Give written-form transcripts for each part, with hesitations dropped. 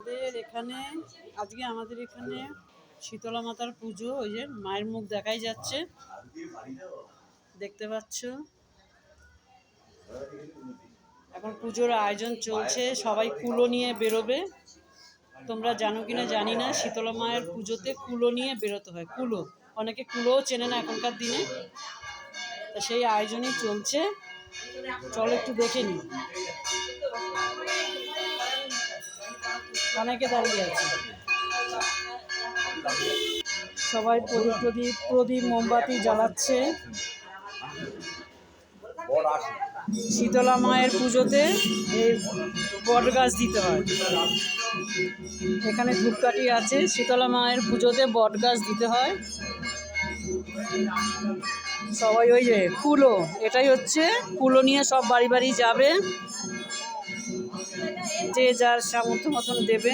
আমাদের এখানে শীতলা মাতার পুজো। ওই যে মায়ের মুখ দেখাই যাচ্ছে, দেখতে পাচ্ছ। এখন পুজোর আয়োজন চলছে, সবাই কুলো নিয়ে বেরোবে। তোমরা জানো কিনা জানি না, শীতলা মায়ের পুজোতে কুলো নিয়ে বেরোতে হয়। কুলো, অনেকে কুলোও চেনে না এখনকার দিনে, তা সেই আয়োজনই চলছে। চলো একটু দেখে নি। অনেকে দাঁড়িয়ে আছে, সবাই প্রদীপ মোমবাতি জ্বালাচ্ছে। শীতলা মায়ের পুজোতে এই বট গাছ দিতে হয়। এখানে ধূপকাঠি আছে, শীতলা মায়ের পুজোতে বট গাছ দিতে হয়। সবাই ওই যে কুলো, এটাই হচ্ছে কুলো নিয়ে সব বাড়ি বাড়ি যাবে, যে যার সামর্থ্য মতন দেবে।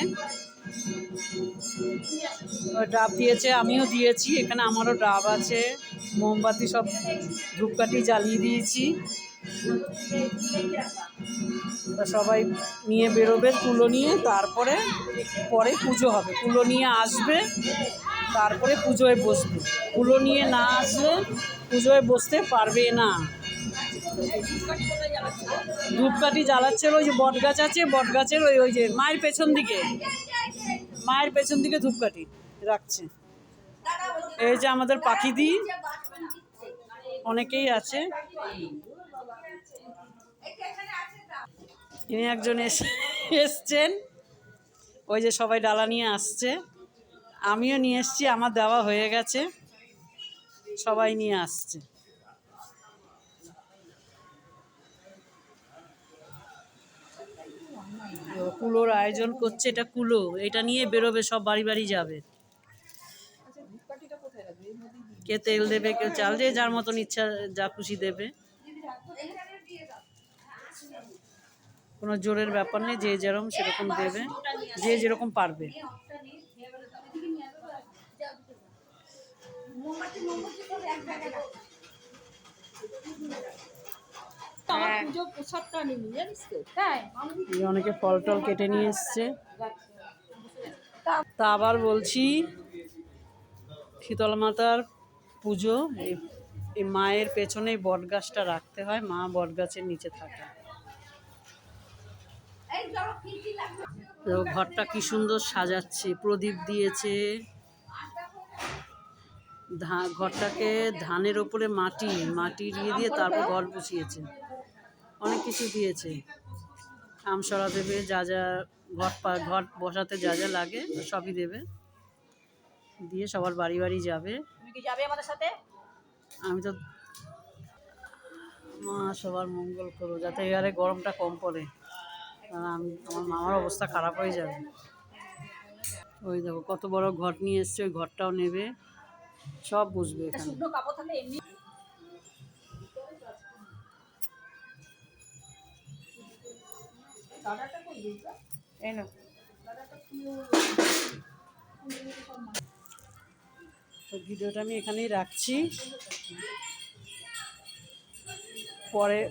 ডাব দিয়েছে, আমিও দিয়েছি, এখানে আমারও ডাব আছে, মোমবাতি সব ধূপকাঠি জ্বালিয়ে দিয়েছি। সবাই নিয়ে বেরোবে কুলো নিয়ে, তারপরে পুজো হবে। কুলো নিয়ে আসবে, তারপরে পুজোয় বসবে। কুলো নিয়ে না আসলে পুজোয় বসতে পারবে না। ধূপকাঠি জ্বালাচ্ছে ওই যে বট গাছ আছে, বট গাছের ওই যে মায়ের পেছন দিকে ধূপকাঠি রাখছে। এই যে আমাদের পাখিদি, অনেকেই আছে। ইনি একজন এসছেন, ওই যে সবাই ডালা নিয়ে আসছে। আমিও নিয়ে এসছি, আমার দেওয়া হয়ে গেছে, সবাই নিয়ে আসছে। কুলোর আয়োজন করছে, এটা কুলো, এটা নিয়ে বেরোবে, সব বাড়ি বাড়ি যাবে। কে তেল দেবে, কেউ চাল, যে যার মতন ইচ্ছা যা খুশি দেবে। কোনো জোরের ব্যাপার নেই, যে যেরকম সেরকম দেবে, যে যেরকম পারবে। অনেকে ফল টল কেটে নিয়ে এসছে। তা আবার বলছি, শীতলা মাতার পুজো, এই মায়ের পেছনেই বট গাছটা রাখতে হয়, মা বট গাছের নিচে থাকে। ঘরটা কি সুন্দর সাজাচ্ছে, প্রদীপ দিয়েছে। ঘরটাকে ধানের ওপরে মাটি দিয়ে তারপর ঘর বসিয়েছে, অনেক কিছু দিয়েছে। আমসরা দেবে, যা যা ঘর বসাতে যা যা লাগে সবই দেবে, দিয়ে সবার বাড়ি বাড়ি যাবে। আমাদের সাথে? আমি তো, মা সবার মঙ্গল করো, যাতে এবারে গরমটা কম পড়ে, কারণ আমার মামার অবস্থা খারাপ হয়ে যাবে। ওই দেখো কত বড় ঘর নিয়ে এসছে, ওই ঘরটাও নেবে, সব বুঝবে এখানে। ভিডিওটা আমি এখানেই রাখছি।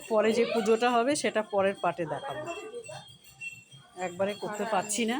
পরে যে পুজোটা হবে সেটা পরের পার্টে দেখাবো, একবারে করতে পারছি না।